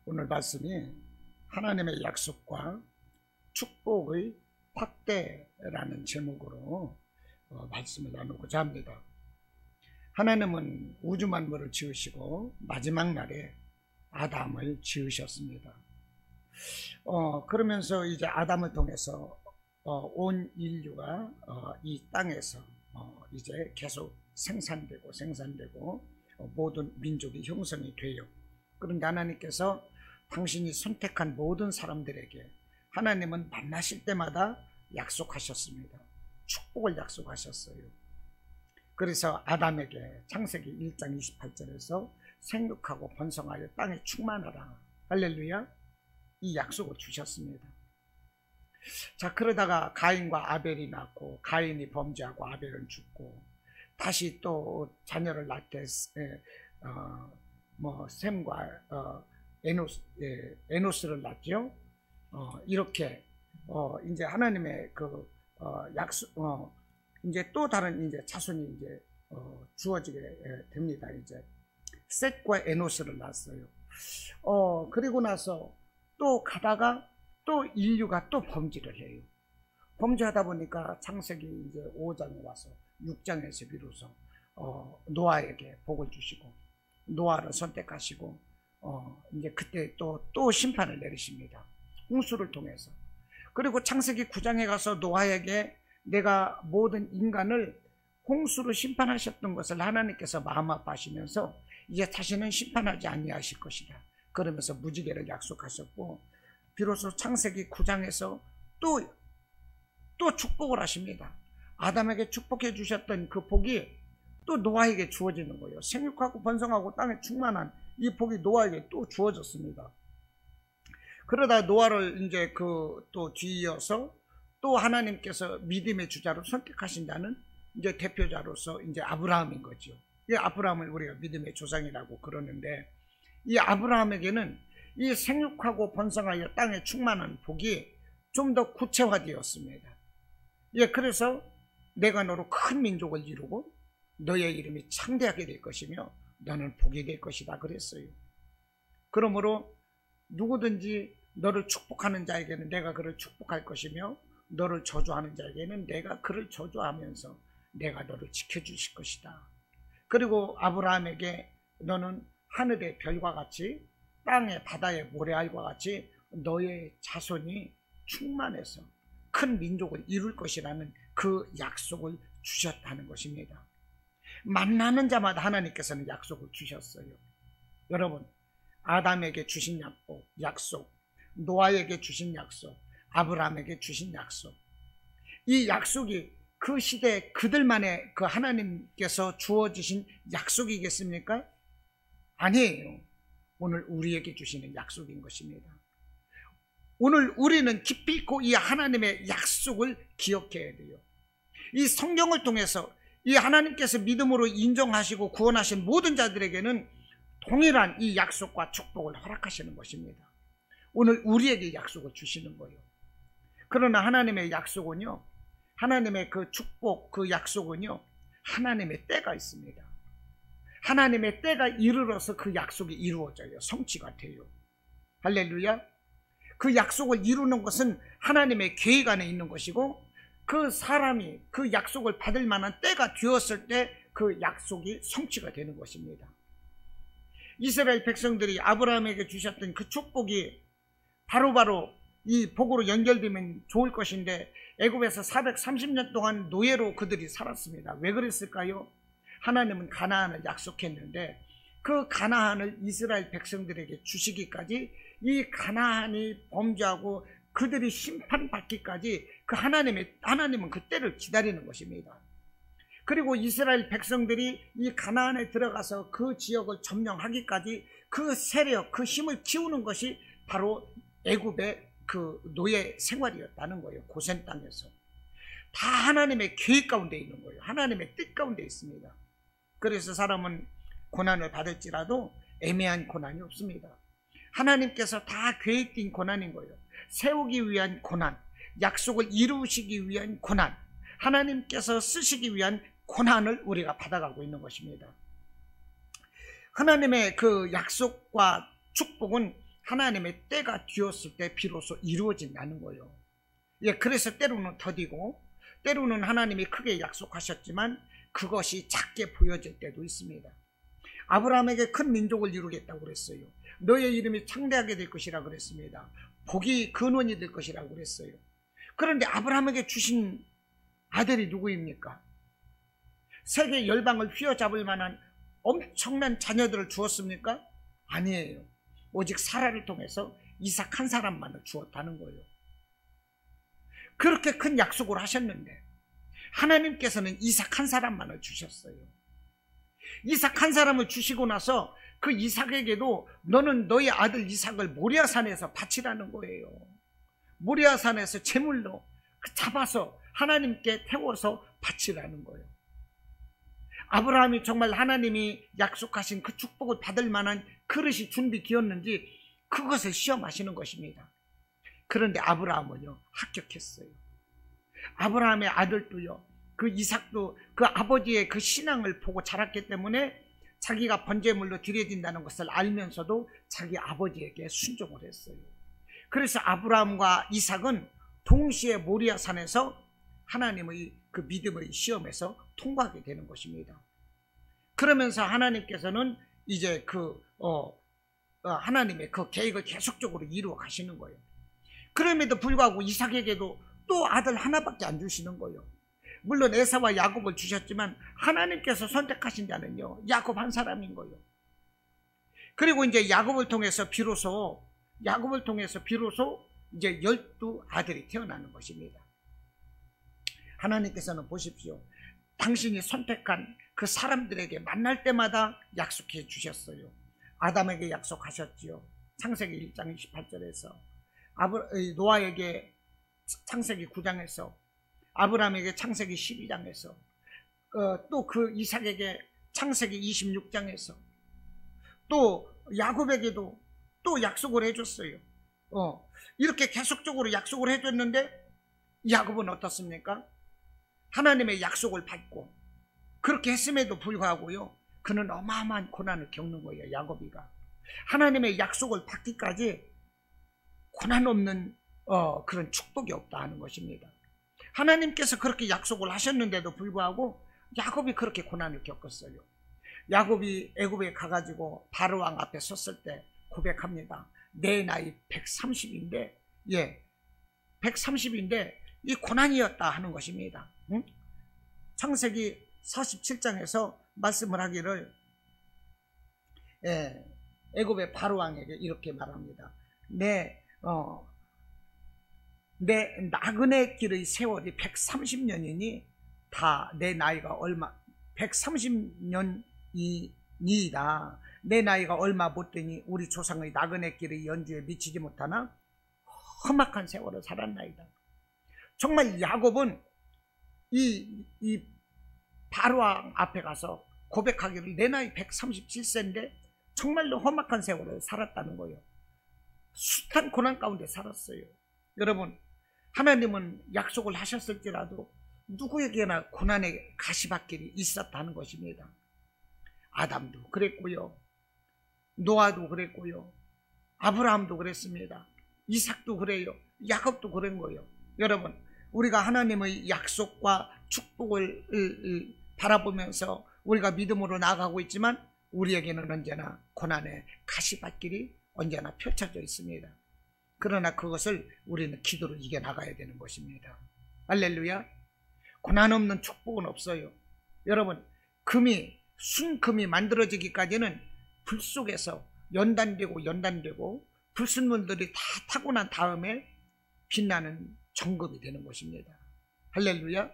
오늘 말씀이 하나님의 약속과 축복의 확대라는 제목으로 말씀을 나누고자 합니다. 하나님은 우주 만물을 지으시고 마지막 날에 아담을 지으셨습니다. 그러면서 이제 아담을 통해서 온 인류가 이 땅에서 이제 계속 생산되고 모든 민족이 형성이 돼요. 그런데 하나님께서 당신이 선택한 모든 사람들에게 하나님은 만나실 때마다 약속하셨습니다. 축복을 약속하셨어요. 그래서 아담에게 창세기 1장 28절에서 생육하고 번성하여 땅에 충만하라, 할렐루야, 이 약속을 주셨습니다. 자, 그러다가 가인과 아벨이 낳고 가인이 범죄하고 아벨은 죽고 다시 또 자녀를 낳게 셈과 에노스를 낳죠. 이렇게 이제 하나님의 그 약속, 이제 또 다른 이제 자손이 이제 주어지게 됩니다. 이제 셋과 에노스를 낳았어요. 그리고 나서 또 가다가 또 인류가 또 범죄를 해요. 범죄하다 보니까 창세기 이제 5장에 와서 6장에서 비로소 노아에게 복을 주시고 노아를 선택하시고 이제 그때 또 심판을 내리십니다. 홍수를 통해서. 그리고 창세기 9장에 가서 노아에게 내가 모든 인간을 홍수로 심판하셨던 것을 하나님께서 마음 아파하시면서 이제 다시는 심판하지 아니하실 것이다, 그러면서 무지개를 약속하셨고, 비로소 창세기 9장에서 또 축복을 하십니다. 아담에게 축복해 주셨던 그 복이 또 노아에게 주어지는 거예요. 생육하고 번성하고 땅에 충만한 이 복이 노아에게 또 주어졌습니다. 그러다 노아를 이제 또 뒤이어서 또 하나님께서 믿음의 주자로 선택하신 자는 이제 대표자로서 이제 아브라함인 거죠. 이 아브라함을 우리가 믿음의 조상이라고 그러는데, 이 아브라함에게는 이 생육하고 번성하여 땅에 충만한 복이 좀 더 구체화되었습니다. 예, 그래서 내가 너로 큰 민족을 이루고 너의 이름이 창대하게 될 것이며 너는 복이 될 것이다 그랬어요. 그러므로 누구든지 너를 축복하는 자에게는 내가 그를 축복할 것이며 너를 저주하는 자에게는 내가 그를 저주하면서 내가 너를 지켜주실 것이다. 그리고 아브라함에게 너는 하늘의 별과 같이 땅의 바다의 모래알과 같이 너의 자손이 충만해서 큰 민족을 이룰 것이라는 그 약속을 주셨다는 것입니다. 만나는 자마다 하나님께서는 약속을 주셨어요. 여러분, 아담에게 주신 약속, 노아에게 주신 약속, 아브라함에게 주신 약속, 이 약속이 그 시대 그들만의 그 하나님께서 주어주신 약속이겠습니까? 아니에요. 오늘 우리에게 주시는 약속인 것입니다. 오늘 우리는 깊이 있고 이 하나님의 약속을 기억해야 돼요. 이 성경을 통해서 이 하나님께서 믿음으로 인정하시고 구원하신 모든 자들에게는 동일한 이 약속과 축복을 허락하시는 것입니다. 오늘 우리에게 약속을 주시는 거예요. 그러나 하나님의 약속은요, 하나님의 그 축복, 그 약속은요, 하나님의 때가 있습니다. 하나님의 때가 이르러서 그 약속이 이루어져요. 성취가 돼요. 할렐루야. 그 약속을 이루는 것은 하나님의 계획 안에 있는 것이고, 그 사람이 그 약속을 받을 만한 때가 되었을 때 그 약속이 성취가 되는 것입니다. 이스라엘 백성들이 아브라함에게 주셨던 그 축복이 바로 이 복으로 연결되면 좋을 것인데, 애굽에서 430년 동안 노예로 그들이 살았습니다. 왜 그랬을까요? 하나님은 가나안을 약속했는데 그 가나안을 이스라엘 백성들에게 주시기까지 이 가나안이 범죄하고 그들이 심판받기까지 그 하나님은 그 때를 기다리는 것입니다. 그리고 이스라엘 백성들이 이 가나안에 들어가서 그 지역을 점령하기까지 그 세력, 그 힘을 키우는 것이 바로 애굽의 그 노예 생활이었다는 거예요. 고센 땅에서 다 하나님의 계획 가운데 있는 거예요. 하나님의 뜻 가운데 있습니다. 그래서 사람은 고난을 받을지라도 애매한 고난이 없습니다. 하나님께서 다 계획된 고난인 거예요. 세우기 위한 고난, 약속을 이루시기 위한 고난, 하나님께서 쓰시기 위한 고난을 우리가 받아가고 있는 것입니다. 하나님의 그 약속과 축복은 하나님의 때가 되었을 때 비로소 이루어진다는 거예요. 예, 그래서 때로는 더디고 때로는 하나님이 크게 약속하셨지만 그것이 작게 보여질 때도 있습니다. 아브라함에게 큰 민족을 이루겠다고 그랬어요. 너의 이름이 창대하게 될 것이라 그랬습니다. 복이 근원이 될 것이라고 그랬어요. 그런데 아브라함에게 주신 아들이 누구입니까? 세계 열방을 휘어잡을 만한 엄청난 자녀들을 주었습니까? 아니에요. 오직 사라를 통해서 이삭 한 사람만을 주었다는 거예요. 그렇게 큰 약속을 하셨는데 하나님께서는 이삭 한 사람만을 주셨어요. 이삭 한 사람을 주시고 나서 그 이삭에게도 너는 너의 아들 이삭을 모리아산에서 바치라는 거예요. 모리아산에서 제물로 잡아서 하나님께 태워서 바치라는 거예요. 아브라함이 정말 하나님이 약속하신 그 축복을 받을 만한 그릇이 준비 되었는지 그것을 시험하시는 것입니다. 그런데 아브라함은요 합격했어요. 아브라함의 아들도요, 그 이삭도 그 아버지의 그 신앙을 보고 자랐기 때문에 자기가 번제물로 드려진다는 것을 알면서도 자기 아버지에게 순종을 했어요. 그래서 아브라함과 이삭은 동시에 모리아산에서 하나님의 그 믿음의 시험에서 통과하게 되는 것입니다. 그러면서 하나님께서는 이제 하나님의 그 계획을 계속적으로 이루어 가시는 거예요. 그럼에도 불구하고 이삭에게도 또 아들 하나밖에 안 주시는 거예요. 물론 에사와 야곱을 주셨지만 하나님께서 선택하신 자는요 야곱 한 사람인 거예요. 그리고 이제 야곱을 통해서 비로소 이제 12아들이 태어나는 것입니다. 하나님께서는 보십시오. 당신이 선택한 그 사람들에게 만날 때마다 약속해 주셨어요. 아담에게 약속하셨지요. 창세기 1장 28절에서 노아에게 창세기 9장에서 아브라함에게 창세기 12장에서 또 그 이삭에게 창세기 26장에서 또 야곱에게도 또 약속을 해줬어요. 이렇게 계속적으로 약속을 해줬는데 야곱은 어떻습니까? 하나님의 약속을 받고 그렇게 했음에도 불구하고요 그는 어마어마한 고난을 겪는 거예요. 야곱이가 하나님의 약속을 받기까지 고난 없는 그런 축복이 없다 하는 것입니다. 하나님께서 그렇게 약속을 하셨는데도 불구하고 야곱이 그렇게 고난을 겪었어요. 야곱이 애굽에 가가지고 바로왕 앞에 섰을 때 고백합니다. 내 나이 130인데 130인데 이 고난이었다 하는 것입니다. 창세기 47장에서 말씀을 하기를 애굽의 바로왕에게 이렇게 말합니다. 내 나그네 길의 세월이 130년이니 다 내 나이가 얼마 130년이니이다. 내 나이가 얼마 못 되니 우리 조상의 나그네 길의 연주에 미치지 못하나 험악한 세월을 살았나이다. 정말 야곱은 이 바로왕 앞에 가서 고백하기를 내 나이 137세인데 정말로 험악한 세월을 살았다는 거예요. 숱한 고난 가운데 살았어요. 여러분, 하나님은 약속을 하셨을지라도 누구에게나 고난의 가시밭길이 있었다는 것입니다. 아담도 그랬고요, 노아도 그랬고요, 아브라함도 그랬습니다. 이삭도 그래요. 야곱도 그런 거예요. 여러분, 우리가 하나님의 약속과 축복을 바라보면서 우리가 믿음으로 나아가고 있지만 우리에게는 언제나 고난의 가시밭길이 언제나 펼쳐져 있습니다. 그러나 그것을 우리는 기도로 이겨나가야 되는 것입니다. 할렐루야. 고난 없는 축복은 없어요. 여러분, 순금이 만들어지기까지는 불 속에서 연단되고 불순물들이 다 타고 난 다음에 빛나는 정금이 되는 것입니다. 할렐루야.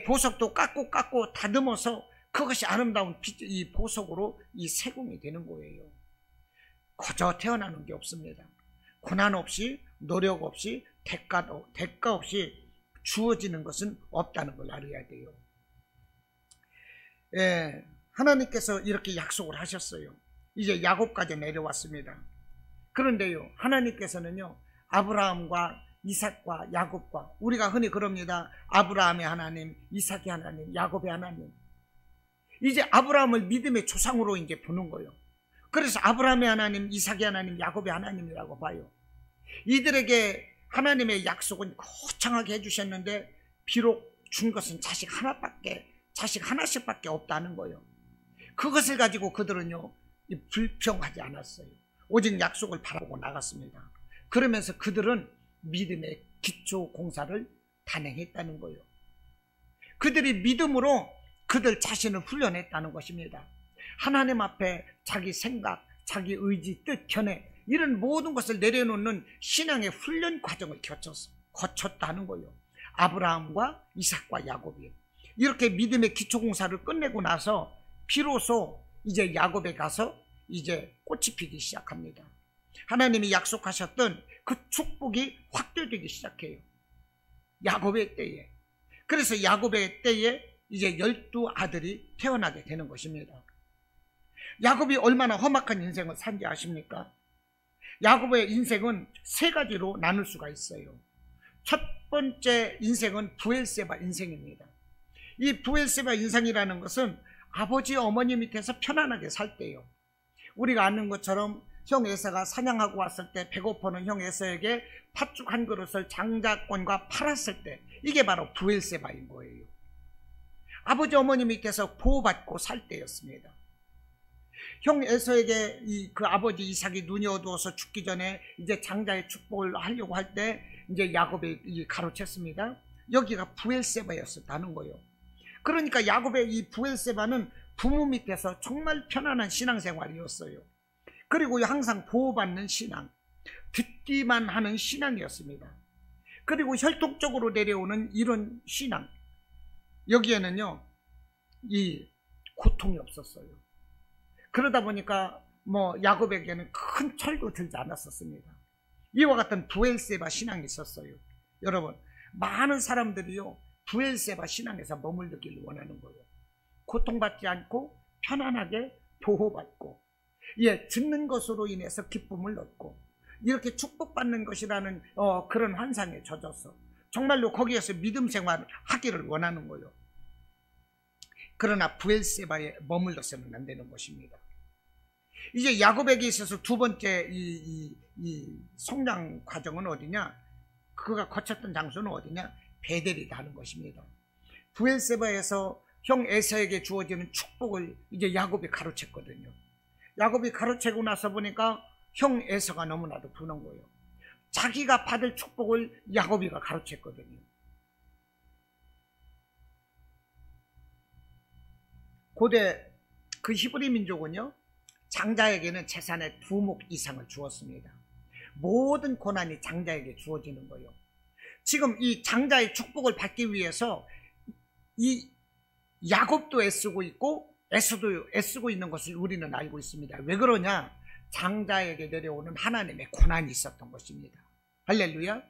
보석도 깎고 다듬어서 그것이 아름다운 이 보석으로 이 세금이 되는 거예요. 거저 태어나는 게 없습니다. 고난 없이, 노력 없이, 대가 없이 주어지는 것은 없다는 걸 알아야 돼요. 하나님께서 이렇게 약속을 하셨어요. 이제 야곱까지 내려왔습니다. 그런데요, 하나님께서는요, 아브라함과 이삭과 야곱과, 우리가 흔히 그럽니다. 아브라함의 하나님, 이삭의 하나님, 야곱의 하나님. 이제 아브라함을 믿음의 조상으로 이제 보는 거예요. 그래서 아브라함의 하나님, 이삭의 하나님, 야곱의 하나님이라고 봐요. 이들에게 하나님의 약속은 거창하게 해주셨는데 비록 준 것은 자식 하나씩밖에 없다는 거예요. 그것을 가지고 그들은요 불평하지 않았어요. 오직 약속을 바라보고 나갔습니다. 그러면서 그들은 믿음의 기초 공사를 단행했다는 거예요. 그들이 믿음으로 그들 자신을 훈련했다는 것입니다. 하나님 앞에 자기 생각, 자기 의지, 뜻, 견해 이런 모든 것을 내려놓는 신앙의 훈련 과정을 거쳤다는 거예요. 아브라함과 이삭과 야곱이 이렇게 믿음의 기초 공사를 끝내고 나서 비로소 이제 야곱에 가서 이제 꽃이 피기 시작합니다. 하나님이 약속하셨던 그 축복이 확대되기 시작해요. 야곱의 때에. 그래서 야곱의 때에 이제 12아들이 태어나게 되는 것입니다. 야곱이 얼마나 험악한 인생을 산지 아십니까? 야곱의 인생은 세 가지로 나눌 수가 있어요. 첫 번째 인생은 브엘세바 인생입니다. 이 브엘세바 인생이라는 것은 아버지 어머니 밑에서 편안하게 살 때요. 우리가 아는 것처럼 형 에서가 사냥하고 왔을 때 배고파는 형 에서에게 팥죽 한 그릇을 장자권과 팔았을 때 이게 바로 브엘세바인 거예요. 아버지 어머니 밑에서 보호받고 살 때였습니다. 형 에서에게 그 아버지 이삭이 눈이 어두워서 죽기 전에 이제 장자의 축복을 하려고 할 때 이제 야곱이 가로챘습니다. 여기가 브엘세바였었다는 거예요. 그러니까 야곱의 이 브엘세바는 부모 밑에서 정말 편안한 신앙생활이었어요. 그리고 항상 보호받는 신앙, 듣기만 하는 신앙이었습니다. 그리고 혈통적으로 내려오는 이런 신앙, 여기에는요 이 고통이 없었어요. 그러다 보니까 야곱에게는 큰 철도 들지 않았었습니다. 이와 같은 브엘세바 신앙이 있었어요. 여러분, 많은 사람들이요 브엘세바 신앙에서 머물르기를 원하는 거예요. 고통받지 않고 편안하게 보호받고 듣는 것으로 인해서 기쁨을 얻고 이렇게 축복받는 것이라는 그런 환상에 젖어서 정말로 거기에서 믿음 생활을 하기를 원하는 거예요. 그러나 브엘세바에 머물러서는 안 되는 것입니다. 이제 야곱에게 있어서 두 번째 이 성장 과정은 어디냐? 그가 거쳤던 장소는 어디냐? 베델이다 하는 것입니다. 브엘세바에서 형 에서에게 주어지는 축복을 이제 야곱이 가로챘거든요. 야곱이 가로채고 나서 보니까 형 에서가 너무나도 부는 거예요. 자기가 받을 축복을 야곱이가 가로챘거든요. 고대 그 히브리 민족은요 장자에게는 재산의 2목 이상을 주었습니다. 모든 고난이 장자에게 주어지는 거예요. 지금 이 장자의 축복을 받기 위해서 이 야곱도 애쓰고 있고 에서도 애쓰고 있는 것을 우리는 알고 있습니다. 왜 그러냐? 장자에게 내려오는 하나님의 고난이 있었던 것입니다. 할렐루야.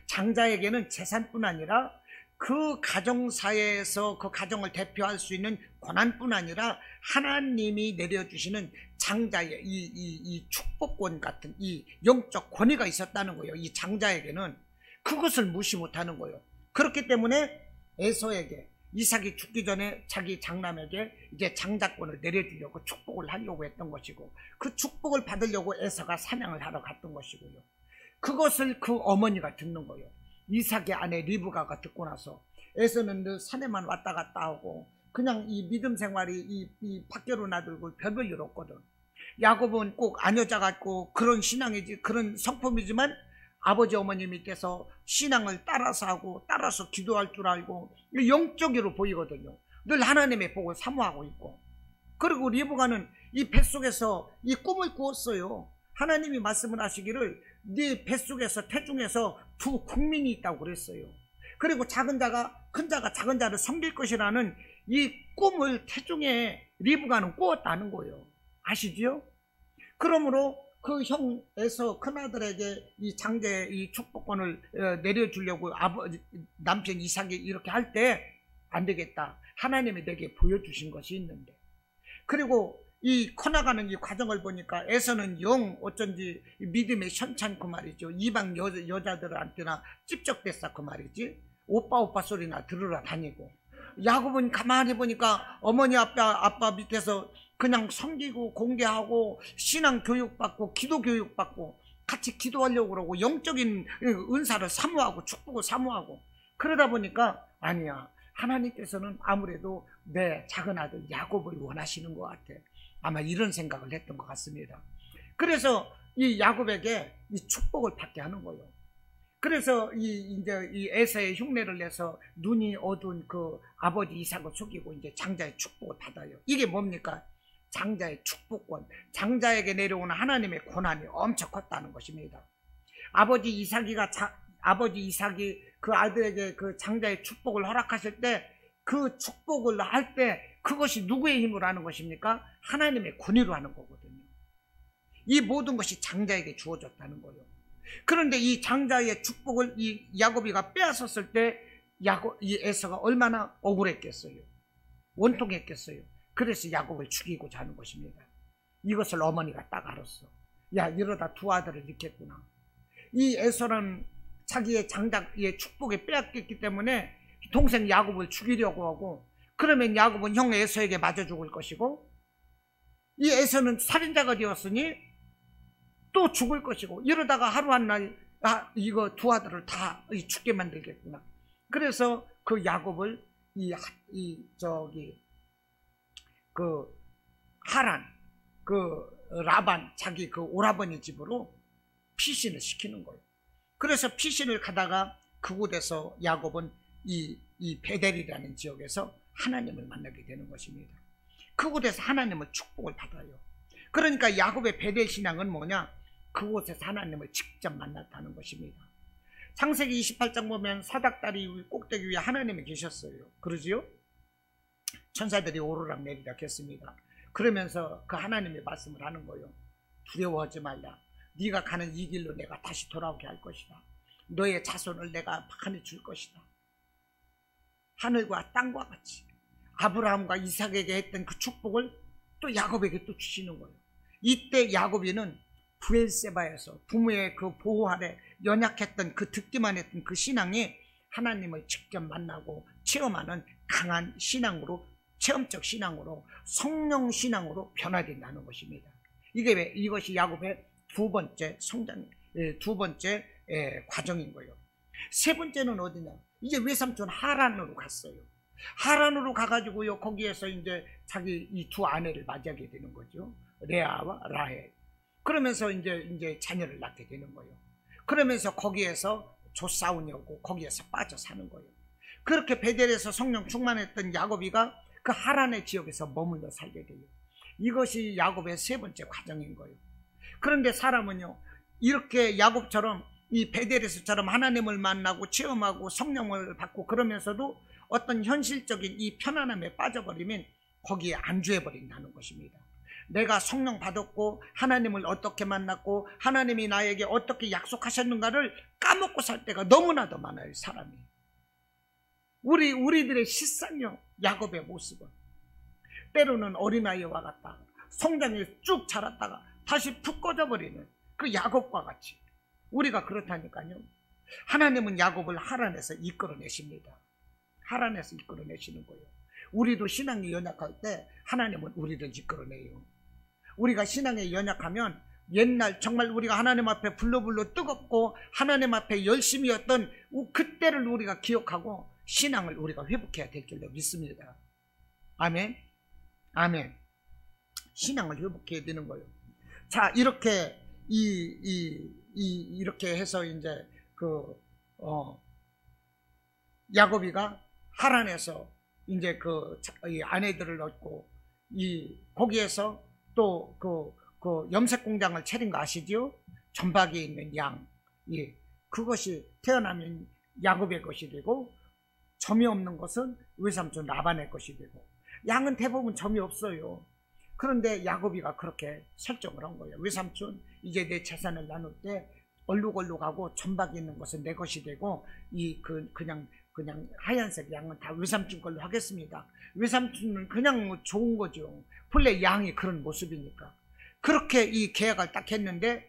장자에게는 재산뿐 아니라 그 가정사회에서 그 가정을 대표할 수 있는 고난뿐 아니라 하나님이 내려주시는 장자의 이 축복권 같은 이 영적 권위가 있었다는 거예요. 이 장자에게는 그것을 무시 못하는 거예요. 그렇기 때문에 에서에게 이삭이 죽기 전에 자기 장남에게 이제 장자권을 내려주려고 축복을 하려고 했던 것이고 그 축복을 받으려고 에서가 사냥을 하러 갔던 것이고요. 그것을 그 어머니가 듣는 거예요. 이삭의 아내 리브가가 듣고 나서 에서는 늘 산에만 왔다 갔다 하고 그냥 이 믿음 생활이 이 밖으로 나들고 별별 일 없거든. 야곱은 꼭 아녀자 같고 그런 신앙이지 그런 성품이지만 아버지 어머니 밑에서 신앙을 따라서 하고 따라서 기도할 줄 알고 영적으로 보이거든요. 늘 하나님의 복을 사모하고 있고 그리고 리브가는 이 뱃속에서 이 꿈을 꾸었어요. 하나님이 말씀을 하시기를 네 뱃속에서 태중에서 두 국민이 있다고 그랬어요. 그리고 작은 자가 큰 자가 작은 자를 섬길 것이라는 이 꿈을 태중에 리브가는 꾸었다는 거예요. 아시지요? 그러므로 그 형에서 큰아들에게 이 장자의 이 축복권을 내려주려고 남편 이삭이 이렇게 할 때 안 되겠다. 하나님이 내게 보여주신 것이 있는데 그리고 이 커나가는 이 과정을 보니까 에서는 영 어쩐지 믿음에 현찮고 말이죠. 이방 여자들한테나 찝적댔어 그 말이지. 오빠 소리나 들으러 다니고 야곱은 가만히 보니까 어머니 아빠 밑에서 그냥 섬기고 공개하고 신앙 교육받고 기도 교육받고 같이 기도하려고 그러고 영적인 은사를 사모하고 축복을 사모하고 그러다 보니까 아니야, 하나님께서는 아무래도 내 작은 아들 야곱을 원하시는 것 같아. 아마 이런 생각을 했던 것 같습니다. 그래서 이 야곱에게 이 축복을 받게 하는 거예요. 그래서 이제 이 에서의 흉내를 내서 눈이 어두운 그 아버지 이삭을 속이고 이제 장자의 축복을 받아요. 이게 뭡니까? 장자의 축복권, 장자에게 내려오는 하나님의 권한이 엄청 컸다는 것입니다. 아버지 이삭이 그 아들에게 그 장자의 축복을 허락하실 때 그 축복을 할 때 그것이 누구의 힘으로 하는 것입니까? 하나님의 권위로 하는 거거든요. 이 모든 것이 장자에게 주어졌다는 거예요. 그런데 이 장자의 축복을 이 야곱이가 빼앗았을 때 이 에서가 얼마나 억울했겠어요. 원통했겠어요. 그래서 야곱을 죽이고자 하는 것입니다. 이것을 어머니가 딱 알았어. 야, 이러다 두 아들을 잃겠구나. 이 에서는 자기의 장자의 축복에 빼앗겼기 때문에 동생 야곱을 죽이려고 하고, 그러면 야곱은 형 에서에게 맞아 죽을 것이고, 이 에서는 살인자가 되었으니 또 죽을 것이고, 이러다가 하루 한날 이거 두 아들을 다 죽게 만들겠구나. 그래서 그 야곱을 하란, 라반, 자기 그 오라버니 집으로 피신을 시키는 거예요. 그래서 피신을 가다가 그곳에서 야곱은 이 베델이라는 지역에서 하나님을 만나게 되는 것입니다. 그곳에서 하나님의 축복을 받아요. 그러니까 야곱의 베델 신앙은 뭐냐? 그곳에서 하나님을 직접 만났다는 것입니다. 창세기 28장 보면 사닥다리 꼭대기 위에 하나님이 계셨어요. 그러지요? 천사들이 오르락 내리락 했습니다. 그러면서 그 하나님의 말씀을 하는 거예요. 두려워하지 말라. 네가 가는 이 길로 내가 다시 돌아오게 할 것이다. 너의 자손을 내가 많이 줄 것이다. 하늘과 땅과 같이 아브라함과 이삭에게 했던 그 축복을 또 야곱에게 또 주시는 거예요. 이때 야곱이는 브엘세바에서 부모의 그 보호 아래 연약했던 그 듣기만 했던 그 신앙이 하나님을 직접 만나고 체험하는 강한 신앙으로, 체험적 신앙으로, 성령 신앙으로 변화된다는 것입니다. 이것이 야곱의 두 번째 성장, 두 번째 과정인 거예요. 세 번째는 어디냐? 이제 외삼촌 하란으로 갔어요. 하란으로 가가지고요, 거기에서 이제 자기 이 두 아내를 맞이하게 되는 거죠. 레아와 라헬. 그러면서 이제 자녀를 낳게 되는 거예요. 그러면서 거기에서 조싸움이 오고 거기에서 빠져 사는 거예요. 그렇게 베델에서 성령 충만했던 야곱이가 그 하란의 지역에서 머물러 살게 돼요. 이것이 야곱의 세 번째 과정인 거예요. 그런데 사람은요, 이렇게 야곱처럼 이 베델에서처럼 하나님을 만나고 체험하고 성령을 받고 그러면서도 어떤 현실적인 이 편안함에 빠져버리면 거기에 안주해버린다는 것입니다. 내가 성령 받았고 하나님을 어떻게 만났고 하나님이 나에게 어떻게 약속하셨는가를 까먹고 살 때가 너무나도 많아요, 사람이. 우리들의 실상요, 야곱의 모습은 때로는 어린아이와 같다 성장이 쭉 자랐다가 다시 푹 꺼져버리는 그 야곱과 같이 우리가 그렇다니까요. 하나님은 야곱을 하란에서 이끌어내십니다. 하란에서 이끌어내시는 거예요. 우리도 신앙이 연약할 때 하나님은 우리를 이끌어내요. 우리가 신앙에 연약하면 옛날 정말 우리가 하나님 앞에 불러불러 뜨겁고 하나님 앞에 열심이었던 그때를 우리가 기억하고 신앙을 우리가 회복해야 될 줄로 믿습니다. 아멘. 아멘. 신앙을 회복해야 되는 거예요. 자, 이렇게 이렇게 해서 이제 야곱이가 하란에서 이제 이 아내들을 얻고 거기에서 또 그 염색 공장을 차린 거 아시죠? 전박에 있는 양, 그것이 태어나면 야곱의 것이 되고 점이 없는 것은 외삼촌 라반의 것이 되고, 양은 대부분 점이 없어요. 그런데 야곱이가 그렇게 설정을 한 거예요. 외삼촌, 이제 내 재산을 나눌 때 얼룩얼룩하고 점박이 있는 것은 내 것이 되고 그냥 하얀색 양은 다 외삼촌 걸로 하겠습니다. 외삼촌은 그냥 좋은 거죠. 본래 양이 그런 모습이니까. 그렇게 이 계약을 딱 했는데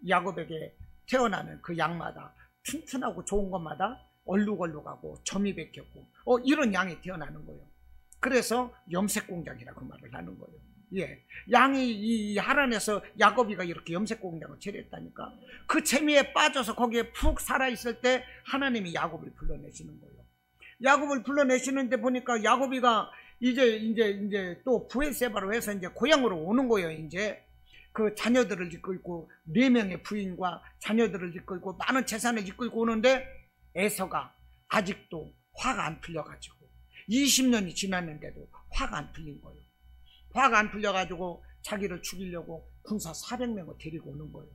야곱에게 태어나는 그 양마다 튼튼하고 좋은 것마다 얼룩얼룩하고 점이 박혔고 이런 양이 태어나는 거예요. 그래서 염색공장이라고 말을 하는 거예요. 예, 양이 이 하란에서 야곱이가 이렇게 염색공장을 차렸다니까. 그 재미에 빠져서 거기에 푹 살아있을 때 하나님이 야곱을 불러내시는 거예요. 야곱을 불러내시는데 보니까 야곱이가 이제 또 부엘세바로 해서 이제 고향으로 오는 거예요. 이제 그 자녀들을 이끌고 4명의 부인과 자녀들을 이끌고 많은 재산을 이끌고 오는데 에서가 아직도 화가 안 풀려가지고 20년이 지났는데도 화가 안 풀린 거예요. 화가 안 풀려가지고 자기를 죽이려고 군사 400명을 데리고 오는 거예요.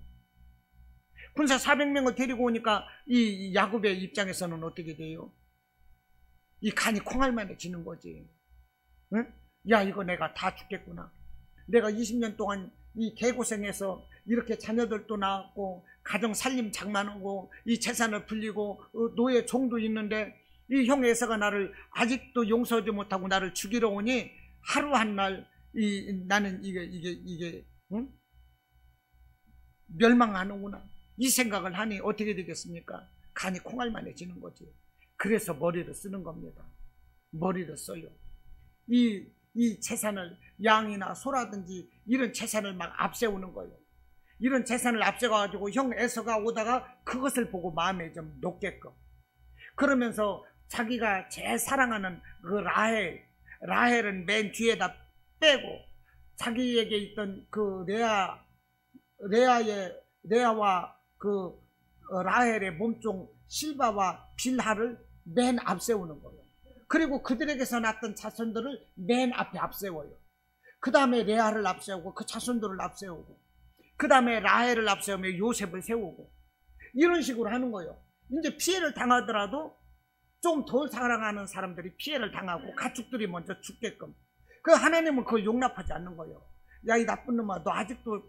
군사 400명을 데리고 오니까 이 야곱의 입장에서는 어떻게 돼요? 이 간이 콩알만해지는 거지. 응? 야, 이거 내가 다 죽겠구나. 내가 20년 동안 이 개고생해서 이렇게 자녀들도 낳았고 가정 살림 장만하고 이 재산을 불리고 노예 종도 있는데 이 형 에서가 나를 아직도 용서하지 못하고 나를 죽이러 오니 하루 한날 나는 이게 응? 멸망하는구나 이 생각을 하니 어떻게 되겠습니까? 간이 콩알만해지는 거지. 그래서 머리를 쓰는 겁니다. 머리를 써요. 이 재산을 양이나 소라든지 이런 재산을 막 앞세우는 거예요. 이런 재산을 앞세워가지고 형 에서가 오다가 그것을 보고 마음에 좀 녹게끔 그러면서 자기가 제일 사랑하는 그 라헬은 맨 뒤에다 빼고 자기에게 있던 그 레아와 그 라헬의 몸종 실바와 빌하를 맨 앞세우는 거예요. 그리고 그들에게서 났던 자손들을 맨 앞에 앞세워요. 그 다음에 레아를 앞세우고 그 자손들을 앞세우고 그 다음에 라헬을 앞세우며 요셉을 세우고 이런 식으로 하는 거예요. 이제 피해를 당하더라도 좀 덜 사랑하는 사람들이 피해를 당하고 가축들이 먼저 죽게끔. 그 하나님은 그걸 용납하지 않는 거예요. 야, 이 나쁜 놈아, 너 아직도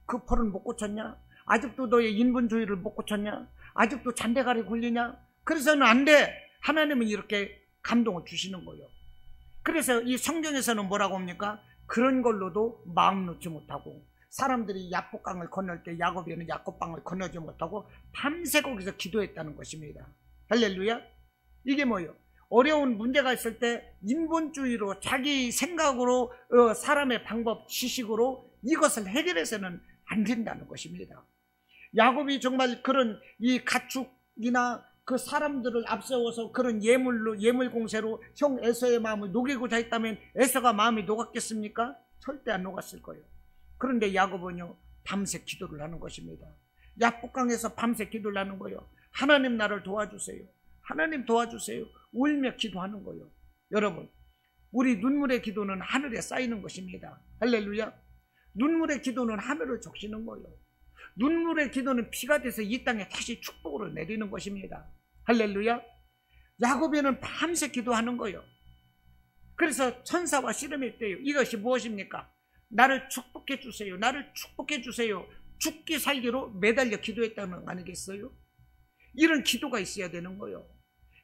그 벌은 못 고쳤냐? 아직도 너의 인본주의를 못 고쳤냐? 아직도 잔대가리 굴리냐? 그래서는 안 돼. 하나님은 이렇게 감동을 주시는 거예요. 그래서 이 성경에서는 뭐라고 합니까? 그런 걸로도 마음 놓지 못하고 사람들이 야복강을 건널 때 야곱이는 야곱강을 건너지 못하고 밤새 거기서 기도했다는 것입니다. 할렐루야. 이게 뭐예요? 어려운 문제가 있을 때 인본주의로 자기 생각으로 사람의 방법 지식으로 이것을 해결해서는 안 된다는 것입니다. 야곱이 정말 그런 이 가축이나 그 사람들을 앞세워서 그런 예물 공세로 형 에서의 마음을 녹이고자 했다면 에서가 마음이 녹았겠습니까? 절대 안 녹았을 거예요. 그런데 야곱은요 밤새 기도를 하는 것입니다. 야복강에서 밤새 기도를 하는 거예요. 하나님 나를 도와주세요. 하나님 도와주세요. 울며 기도하는 거예요. 여러분, 우리 눈물의 기도는 하늘에 쌓이는 것입니다. 할렐루야. 눈물의 기도는 하늘을 적시는 거예요. 눈물의 기도는 피가 돼서 이 땅에 다시 축복으로 내리는 것입니다. 할렐루야. 야곱에는 밤새 기도하는 거예요. 그래서 천사와 씨름했대요. 이것이 무엇입니까? 나를 축복해 주세요. 나를 축복해 주세요. 죽기 살기로 매달려 기도했다는 거 아니겠어요? 이런 기도가 있어야 되는 거예요.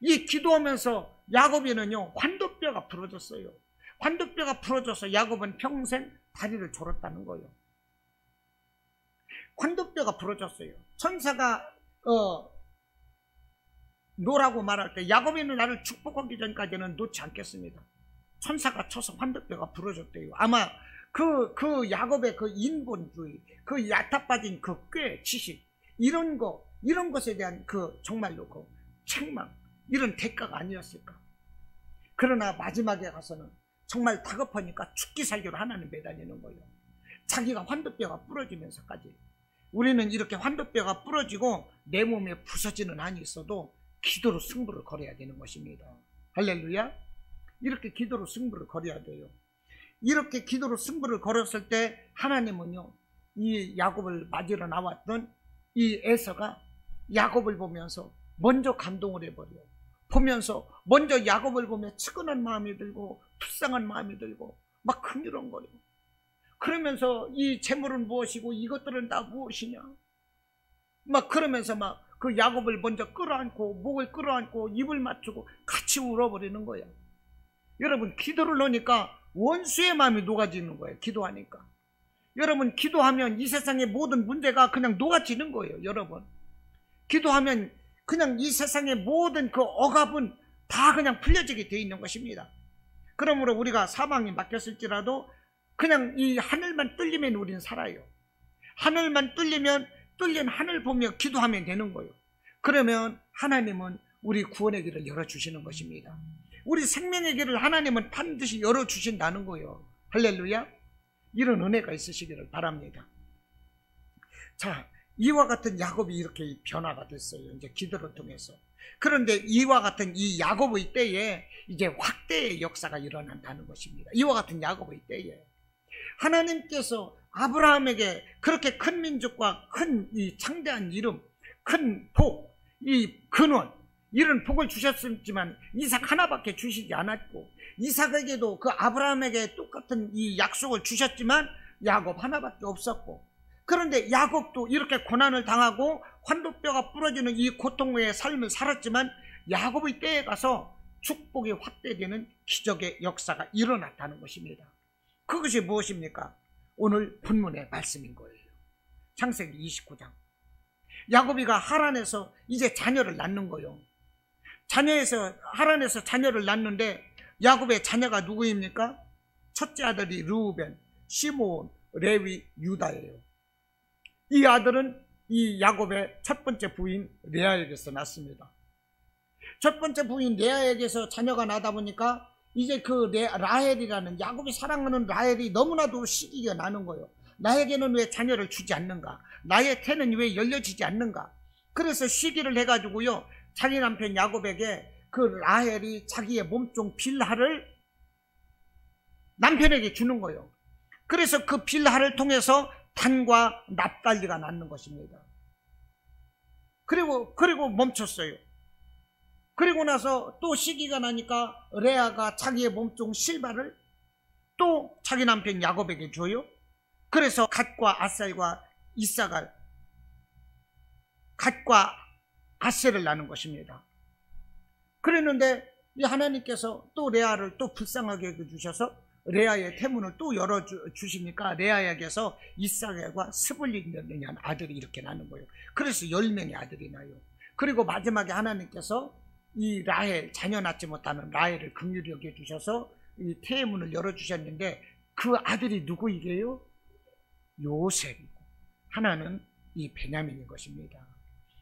이 기도하면서 야곱에는요 환도뼈가 부러졌어요. 환도뼈가 부러져서 야곱은 평생 다리를 졸었다는 거예요. 환도뼈가 부러졌어요. 천사가 노라고 말할 때 야곱이는 나를 축복하기 전까지는 놓지 않겠습니다. 천사가 쳐서 환도뼈가 부러졌대요. 아마 그 야곱의 그 인본주의, 그 얕아빠진 그 꾀 지식 이런 것에 대한 그 정말로 그 책망 이런 대가가 아니었을까. 그러나 마지막에 가서는 정말 다급하니까 죽기 살기로 하나님 매달리는 거예요. 자기가 환도뼈가 부러지면서까지. 우리는 이렇게 환도뼈가 부러지고 내 몸에 부서지는 한이 있어도 기도로 승부를 걸어야 되는 것입니다. 할렐루야. 이렇게 기도로 승부를 걸어야 돼요. 이렇게 기도로 승부를 걸었을 때 하나님은요 이 야곱을 맞으러 나왔던 이 에서가 야곱을 보면서 먼저 감동을 해버려요. 보면서 먼저 야곱을 보며 측은한 마음이 들고 불쌍한 마음이 들고 막 긍휼한 거예요. 그러면서 이 재물은 무엇이고 이것들은 다 무엇이냐 막 그러면서 막 그 야곱을 먼저 끌어안고 목을 끌어안고 입을 맞추고 같이 울어버리는 거예요. 여러분 기도를 넣으니까 원수의 마음이 녹아지는 거예요. 기도하니까. 여러분 기도하면 이 세상의 모든 문제가 그냥 녹아지는 거예요. 여러분 기도하면 그냥 이 세상의 모든 그 억압은 다 그냥 풀려지게 되어 있는 것입니다. 그러므로 우리가 사망이 맡겼을지라도 그냥 이 하늘만 뚫리면 우리는 살아요. 하늘만 뚫리면 뚫린 하늘 보며 기도하면 되는 거예요. 그러면 하나님은 우리 구원의 길을 열어주시는 것입니다. 우리 생명의 길을 하나님은 반드시 열어주신다는 거예요. 할렐루야. 이런 은혜가 있으시기를 바랍니다. 자, 이와 같은 야곱이 이렇게 변화가 됐어요. 이제 기도를 통해서. 그런데 이와 같은 이 야곱의 때에 이제 확대의 역사가 일어난다는 것입니다. 이와 같은 야곱의 때에 하나님께서 아브라함에게 그렇게 큰 민족과 큰 이 창대한 이름, 큰 복, 이 근원, 이런 복을 주셨지만 이삭 하나밖에 주시지 않았고, 이삭에게도 그 아브라함에게 똑같은 이 약속을 주셨지만 야곱 하나밖에 없었고, 그런데 야곱도 이렇게 고난을 당하고 환도뼈가 부러지는 이 고통의 삶을 살았지만 야곱의 때에 가서 축복이 확대되는 기적의 역사가 일어났다는 것입니다. 그것이 무엇입니까? 오늘 본문의 말씀인 거예요. 창세기 29장. 야곱이가 하란에서 이제 자녀를 낳는 거예요. 하란에서 자녀를 낳는데 야곱의 자녀가 누구입니까? 첫째 아들이 르우벤, 시므온, 레위, 유다예요. 이 아들은 이 야곱의 첫 번째 부인 레아에게서 낳습니다. 첫 번째 부인 레아에게서 자녀가 나다 보니까 이제 그 라헬이라는, 야곱이 사랑하는 라헬이 너무나도 시기가 나는 거예요. 나에게는 왜 자녀를 주지 않는가? 나의 태는 왜 열려지지 않는가? 그래서 시기를 해가지고요, 자기 남편 야곱에게 그 라헬이 자기의 몸종 빌하를 남편에게 주는 거예요. 그래서 그 빌하를 통해서 단과 납달리가 낳는 것입니다. 그리고 멈췄어요. 그리고 나서 또 시기가 나니까 레아가 자기의 몸종 실바를 또 자기 남편 야곱에게 줘요. 그래서 갓과 아셀과 이사갈, 갓과 아셀을 낳는 것입니다. 그랬는데 이 하나님께서 또 레아를 또 불쌍하게 주셔서 레아의 태문을 또 열어주시니까 레아에게서 이삭과 스불린이라는 아들이 이렇게 나는 거예요. 그래서 10명의 아들이 나요. 그리고 마지막에 하나님께서 이 라헬, 자녀 낳지 못하는 라헬을 긍휼히 여겨 주셔서 이 태문을 열어주셨는데 그 아들이 누구이게요? 요셉이고 하나는 이 베냐민인 것입니다.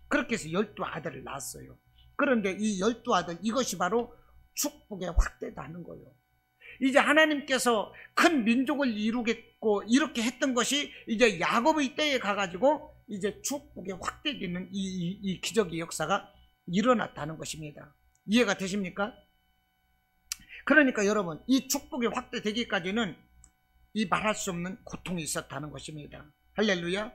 그렇게 해서 12아들을 낳았어요. 그런데 이 12아들, 이것이 바로 축복의 확대다 하는 거예요. 이제 하나님께서 큰 민족을 이루겠고 이렇게 했던 것이 이제 야곱의 때에 가가지고 이제 축복의 확대되는 이 기적의 역사가 일어났다는 것입니다. 이해가 되십니까? 그러니까 여러분, 이 축복이 확대되기까지는 이 말할 수 없는 고통이 있었다는 것입니다. 할렐루야.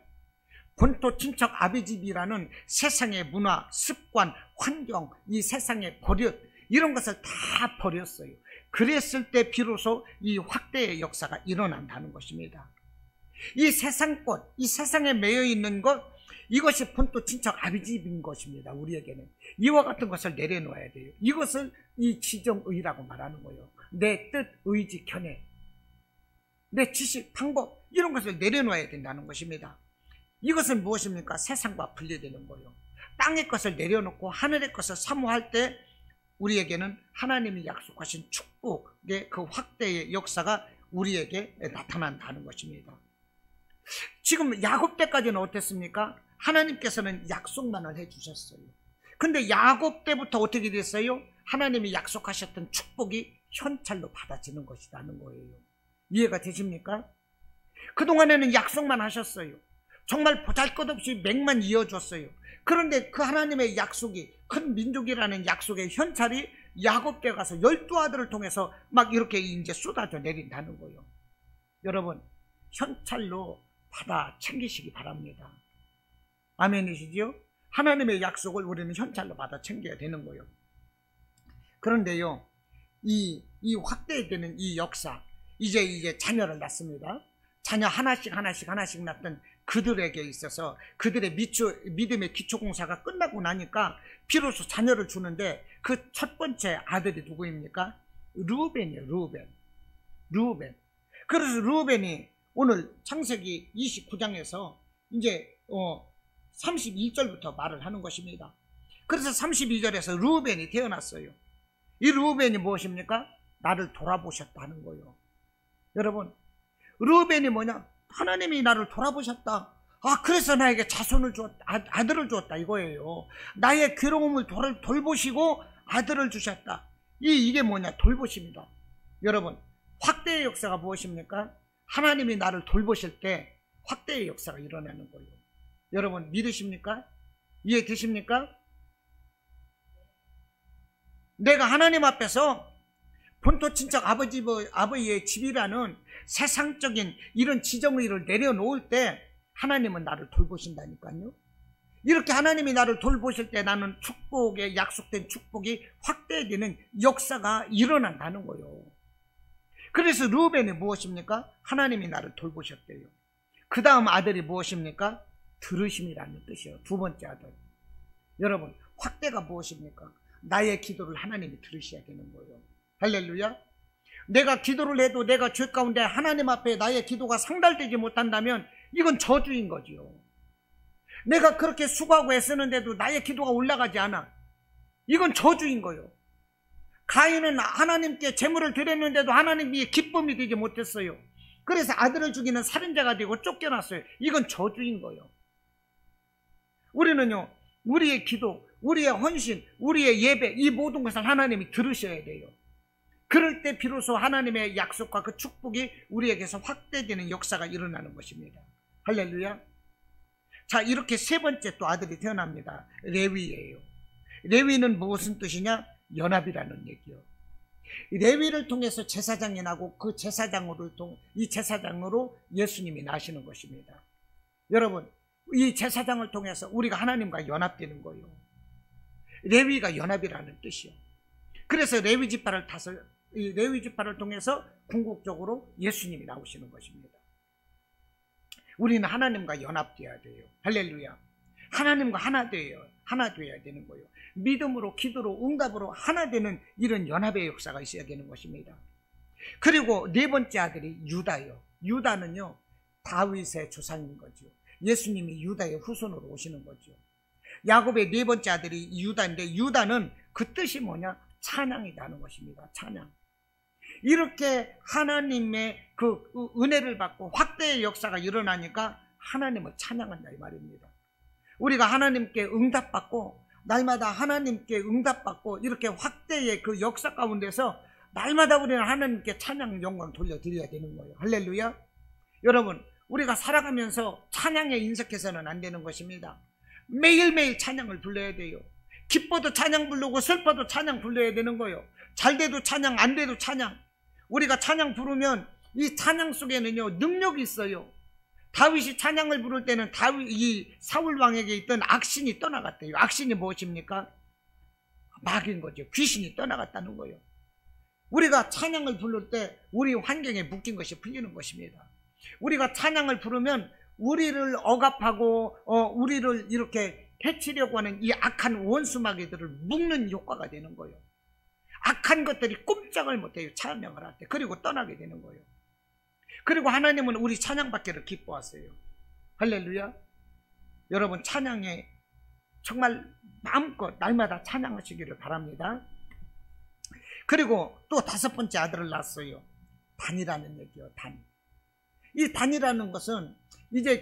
본토 친척 아비집이라는 세상의 문화, 습관, 환경, 이 세상의 버릇, 이런 것을 다 버렸어요. 그랬을 때 비로소 이 확대의 역사가 일어난다는 것입니다. 이 세상꽃, 이 세상에 매여 있는 것, 이것이 본토 친척 아비집인 것입니다. 우리에게는 이와 같은 것을 내려놓아야 돼요. 이것을 이 지정의라고 말하는 거예요. 내 뜻, 의지, 견해, 내 지식, 방법, 이런 것을 내려놓아야 된다는 것입니다. 이것은 무엇입니까? 세상과 분리되는 거예요. 땅의 것을 내려놓고 하늘의 것을 사모할 때 우리에게는 하나님이 약속하신 축복의 그 확대의 역사가 우리에게 나타난다는 것입니다. 지금 야곱 때까지는 어땠습니까? 하나님께서는 약속만을 해주셨어요. 근데 야곱 때부터 어떻게 됐어요? 하나님이 약속하셨던 축복이 현찰로 받아지는 것이라는 거예요. 이해가 되십니까? 그동안에는 약속만 하셨어요. 정말 보잘것없이 맹만 이어줬어요. 그런데 그 하나님의 약속이, 큰 민족이라는 약속의 현찰이 야곱 때 가서 12아들을 통해서 막 이렇게 이제 쏟아져 내린다는 거예요. 여러분, 현찰로 받아 챙기시기 바랍니다. 아멘이시죠? 하나님의 약속을 우리는 현찰로 받아 챙겨야 되는 거예요. 그런데요, 이 확대되는 이 역사, 이제 자녀를 낳습니다. 자녀 하나씩 낳던 그들에게 있어서 그들의 믿음의 기초공사가 끝나고 나니까 비로소 자녀를 주는데 그 첫 번째 아들이 누구입니까? 르우벤이에요. 르우벤. 그래서 르우벤이 오늘 창세기 29장에서 이제 31절부터 말을 하는 것입니다. 그래서 32절에서 르우벤이 태어났어요. 이 르우벤이 무엇입니까? 나를 돌아보셨다 하는 거예요. 여러분, 르우벤이 뭐냐? 하나님이 나를 돌아보셨다. 그래서 나에게 자손을 주었다, 아들을 주었다 이거예요. 나의 괴로움을 돌보시고 아들을 주셨다. 이게 뭐냐? 돌보십니다. 여러분, 확대의 역사가 무엇입니까? 하나님이 나를 돌보실 때 확대의 역사가 일어나는 거예요. 여러분 믿으십니까? 이해되십니까? 내가 하나님 앞에서 본토 친척 아버지의 집이라는 세상적인 이런 지정의를 내려놓을 때 하나님은 나를 돌보신다니까요. 이렇게 하나님이 나를 돌보실 때 나는 축복에 약속된 축복이 확대되는 역사가 일어난다는 거예요. 그래서 르우벤이 무엇입니까? 하나님이 나를 돌보셨대요. 그 다음 아들이 무엇입니까? 들으심이라는 뜻이에요. 두 번째 아들. 여러분, 확대가 무엇입니까? 나의 기도를 하나님이 들으셔야 되는 거예요. 할렐루야. 내가 기도를 해도 내가 죄 가운데 하나님 앞에 나의 기도가 상달되지 못한다면 이건 저주인 거지요. 내가 그렇게 수고하고 애쓰는데도 나의 기도가 올라가지 않아. 이건 저주인 거예요. 가인은 하나님께 제물을 드렸는데도 하나님이 기쁨이 되지 못했어요. 그래서 아들을 죽이는 살인자가 되고 쫓겨났어요. 이건 저주인 거예요. 우리는요, 우리의 기도, 우리의 헌신, 우리의 예배, 이 모든 것을 하나님이 들으셔야 돼요. 그럴 때 비로소 하나님의 약속과 그 축복이 우리에게서 확대되는 역사가 일어나는 것입니다. 할렐루야. 자, 이렇게 세 번째 또 아들이 태어납니다. 레위예요. 레위는 무슨 뜻이냐? 연합이라는 얘기요. 레위를 통해서 제사장이 나고 그 이 제사장으로 예수님이 나시는 것입니다. 여러분, 이 제사장을 통해서 우리가 하나님과 연합되는 거예요. 레위가 연합이라는 뜻이요. 그래서 레위 지파를 통해서 궁극적으로 예수님이 나오시는 것입니다. 우리는 하나님과 연합되어야 돼요. 할렐루야. 하나님과 하나 되어야 되는 거예요. 믿음으로, 기도로, 응답으로 하나 되는 이런 연합의 역사가 있어야 되는 것입니다. 그리고 네 번째 아들이 유다요. 유다는요, 다윗의 조상인 거죠. 예수님이 유다의 후손으로 오시는 거죠. 야곱의 네 번째 아들이 유다인데, 유다는 그 뜻이 뭐냐? 찬양이라는 것입니다. 찬양. 이렇게 하나님의 그 은혜를 받고 확대의 역사가 일어나니까 하나님을 찬양한다 이 말입니다. 우리가 하나님께 응답받고, 날마다 하나님께 응답받고 이렇게 확대의 그 역사 가운데서 날마다 우리는 하나님께 찬양 영광 돌려드려야 되는 거예요. 할렐루야. 여러분, 우리가 살아가면서 찬양에 인색해서는 안 되는 것입니다. 매일매일 찬양을 불러야 돼요. 기뻐도 찬양 부르고 슬퍼도 찬양 불러야 되는 거예요. 잘 돼도 찬양, 안 돼도 찬양. 우리가 찬양 부르면 이 찬양 속에는요, 능력이 있어요. 다윗이 찬양을 부를 때는 이 사울 왕에게 있던 악신이 떠나갔대요. 악신이 무엇입니까? 마귀인 거죠. 귀신이 떠나갔다는 거예요. 우리가 찬양을 부를 때 우리 환경에 묶인 것이 풀리는 것입니다. 우리가 찬양을 부르면 우리를 억압하고 우리를 이렇게 해치려고 하는 이 악한 원수 마귀들을 묶는 효과가 되는 거예요. 악한 것들이 꼼짝을 못해요. 찬양을 할 때. 그리고 떠나게 되는 거예요. 그리고 하나님은 우리 찬양받기를 기뻐하세요. 할렐루야. 여러분, 찬양에 정말 마음껏 날마다 찬양하시기를 바랍니다. 그리고 또 다섯 번째 아들을 낳았어요. 단이라는 얘기요. 단. 이 단이라는 것은 이제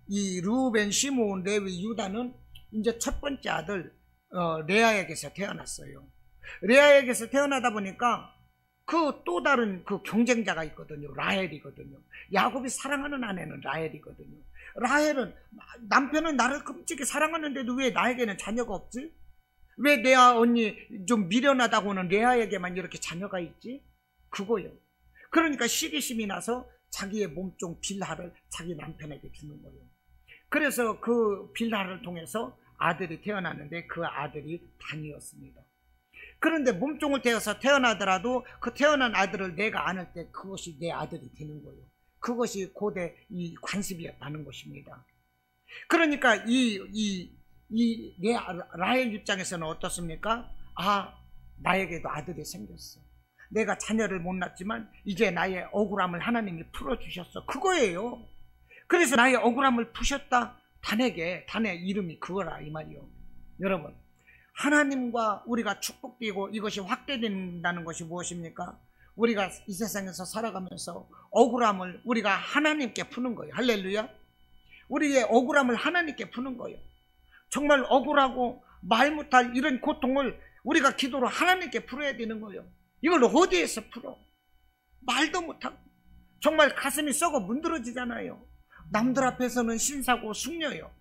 이 르우벤, 시므온, 레위, 유다는 이제 첫 번째 아들 레아에게서 태어났어요. 레아에게서 태어나다 보니까 그 또 다른 그 경쟁자가 있거든요. 라헬이거든요. 야곱이 사랑하는 아내는 라헬이거든요. 라헬은 남편은 나를 끔찍이 사랑하는데도 왜 나에게는 자녀가 없지? 왜 레아 언니 좀 미련하다고는 레아에게만 이렇게 자녀가 있지? 그거요. 그러니까 시기심이 나서 자기의 몸종 빌하를 자기 남편에게 주는 거예요. 그래서 그 빌하를 통해서 아들이 태어났는데 그 아들이 단이었습니다. 그런데 몸종을 떼어서 태어나더라도 그 태어난 아들을 내가 안을 때 그것이 내 아들이 되는 거예요. 그것이 고대 이 관습이었다는 것입니다. 그러니까 라헬 입장에서는 어떻습니까? 나에게도 아들이 생겼어. 내가 자녀를 못 낳지만 이제 나의 억울함을 하나님이 풀어주셨어. 그거예요. 그래서 나의 억울함을 푸셨다. 단의 이름이 그거라 이 말이요. 여러분, 하나님과 우리가 축복되고 이것이 확대된다는 것이 무엇입니까? 우리가 이 세상에서 살아가면서 억울함을 우리가 하나님께 푸는 거예요. 할렐루야. 우리의 억울함을 하나님께 푸는 거예요. 정말 억울하고 말 못할 이런 고통을 우리가 기도로 하나님께 풀어야 되는 거예요. 이걸 어디에서 풀어? 말도 못하고 정말 가슴이 썩어 문드러지잖아요. 남들 앞에서는 신사고 숙녀요.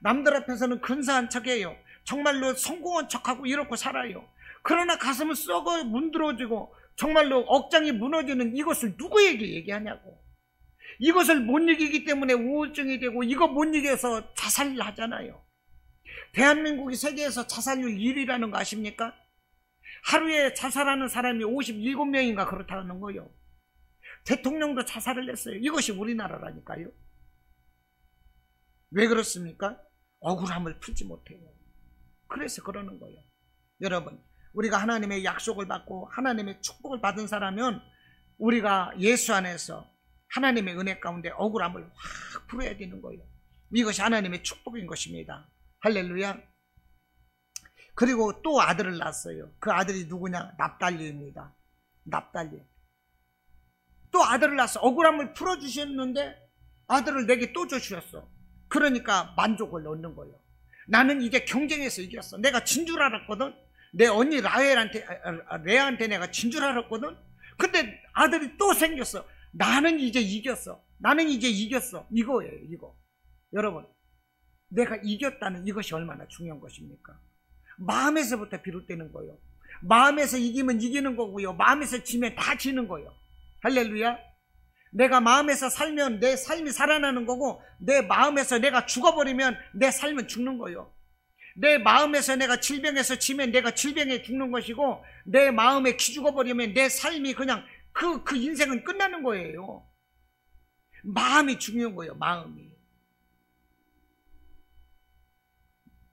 남들 앞에서는 근사한 척해요. 정말로 성공한 척하고 이렇게 살아요. 그러나 가슴은 썩어 문드러지고 정말로 억장이 무너지는 이것을 누구에게 얘기하냐고. 이것을 못 이기기 때문에 우울증이 되고 이거 못 이겨서 자살을 하잖아요. 대한민국이 세계에서 자살률 1위라는 거 아십니까? 하루에 자살하는 사람이 57명인가 그렇다는 거예요. 대통령도 자살을 했어요. 이것이 우리나라라니까요. 왜 그렇습니까? 억울함을 풀지 못해요. 그래서 그러는 거예요. 여러분, 우리가 하나님의 약속을 받고 하나님의 축복을 받은 사람은 우리가 예수 안에서 하나님의 은혜 가운데 억울함을 확 풀어야 되는 거예요. 이것이 하나님의 축복인 것입니다. 할렐루야. 그리고 또 아들을 낳았어요. 그 아들이 누구냐? 납달리입니다. 납달리. 또 아들을 낳았어. 억울함을 풀어주셨는데 아들을 내게 또 주셨어. 그러니까 만족을 얻는 거예요. 나는 이제 경쟁에서 이겼어. 내가 진 줄 알았거든. 내 언니 레아한테 내가 진 줄 알았거든. 근데 아들이 또 생겼어. 나는 이제 이겼어. 나는 이제 이겼어. 이거예요, 이거. 여러분, 내가 이겼다는 이것이 얼마나 중요한 것입니까? 마음에서부터 비롯되는 거예요. 마음에서 이기면 이기는 거고요. 마음에서 지면 다 지는 거예요. 할렐루야. 내가 마음에서 살면 내 삶이 살아나는 거고, 내 마음에서 내가 죽어버리면 내 삶은 죽는 거예요. 내 마음에서 내가 질병에서 지면 내가 질병에 죽는 것이고, 내 마음에 기죽어버리면 내 삶이 그냥 그 인생은 끝나는 거예요. 마음이 중요한 거예요. 마음이.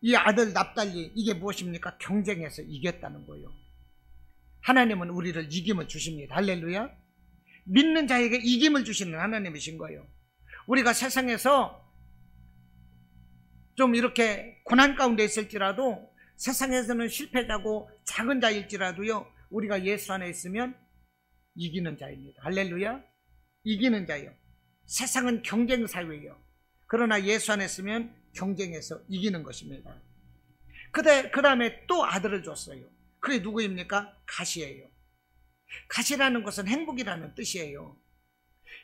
이 아들 납달리, 이게 무엇입니까? 경쟁에서 이겼다는 거예요. 하나님은 우리를 이김을 주십니다. 할렐루야. 믿는 자에게 이김을 주시는 하나님이신 거예요. 우리가 세상에서 좀 이렇게 고난 가운데 있을지라도, 세상에서는 실패자고 작은 자일지라도요, 우리가 예수 안에 있으면 이기는 자입니다. 할렐루야. 이기는 자예요. 세상은 경쟁 사회예요. 그러나 예수 안에 있으면 경쟁에서 이기는 것입니다. 그 다음에 또 아들을 줬어요. 그게 누구입니까? 갓이에요. 갓이라는 것은 행복이라는 뜻이에요.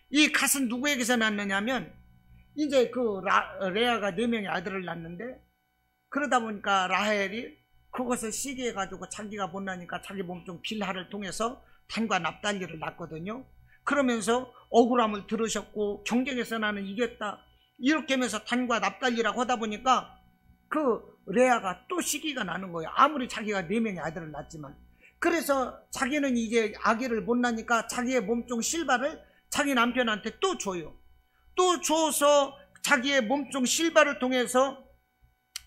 이 갓은 누구에게서 낳느냐면, 이제 그 레아가 4명의 아들을 낳는데, 그러다 보니까 라헬이 그것을 시기해가지고 자기가 못나니까 자기 몸종 빌하를 통해서 단과 납달리를 낳거든요. 그러면서 억울함을 들으셨고 경쟁에서 나는 이겼다, 이렇게 하면서 단과 납달리라고 하다 보니까 그 레아가 또 시기가 나는 거예요. 아무리 자기가 4명의 아들을 낳았지만. 그래서 자기는 이제 아기를 못 낳으니까 자기의 몸종 실바를 자기 남편한테 또 줘요. 또 줘서 자기의 몸종 실바를 통해서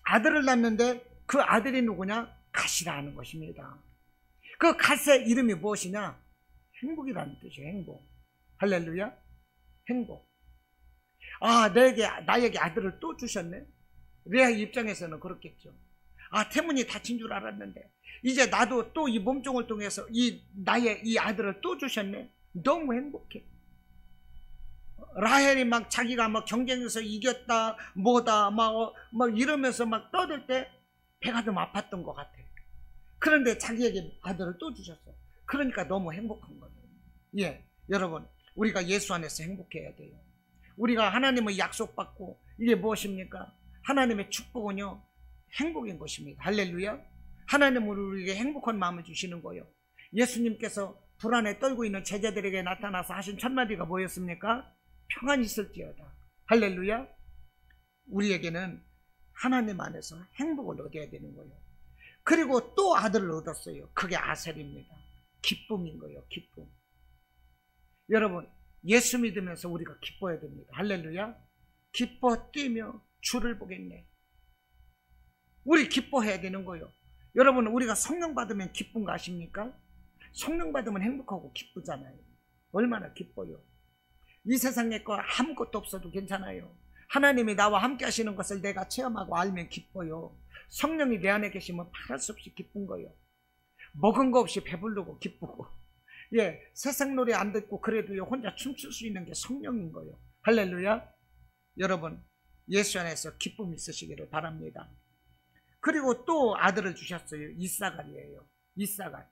아들을 낳는데, 그 아들이 누구냐? 갓이라 하는 것입니다. 그 갓의 이름이 무엇이냐? 행복이라는 뜻이에요. 행복. 할렐루야. 행복. 아, 나에게 아들을 또 주셨네. 레아 입장에서는 그렇겠죠. 아, 태문이 다친 줄 알았는데 이제 나도 또 이 몸종을 통해서 나의 이 아들을 또 주셨네. 너무 행복해. 라헬이 막 자기가 막 경쟁에서 이겼다 뭐다 막 이러면서 막 떠들 때 배가 좀 아팠던 것 같아. 그런데 자기에게 아들을 또 주셨어. 그러니까 너무 행복한 거예요. 예, 여러분, 우리가 예수 안에서 행복해야 돼요. 우리가 하나님의 약속받고, 이게 무엇입니까? 하나님의 축복은요, 행복인 것입니다. 할렐루야. 하나님은 우리에게 행복한 마음을 주시는 거예요. 예수님께서 불안에 떨고 있는 제자들에게 나타나서 하신 첫 마디가 뭐였습니까? 평안이 있을지어다. 할렐루야. 우리에게는 하나님 안에서 행복을 얻어야 되는 거예요. 그리고 또 아들을 얻었어요. 그게 아셀입니다. 기쁨인 거예요. 기쁨. 여러분, 예수 믿으면서 우리가 기뻐야 됩니다. 할렐루야. 기뻐 뛰며 주를 보겠네. 우리 기뻐해야 되는 거예요. 여러분, 우리가 성령 받으면 기쁜 거 아십니까? 성령 받으면 행복하고 기쁘잖아요. 얼마나 기뻐요. 이 세상에 거 아무것도 없어도 괜찮아요. 하나님이 나와 함께 하시는 것을 내가 체험하고 알면 기뻐요. 성령이 내 안에 계시면 말할 수 없이 기쁜 거예요. 먹은 거 없이 배부르고 기쁘고, 예, 세상 노래 안 듣고 그래도 혼자 춤출 수 있는 게 성령인 거예요. 할렐루야. 여러분, 예수 안에서 기쁨이 있으시기를 바랍니다. 그리고 또 아들을 주셨어요. 이사갈이에요. 이사갈.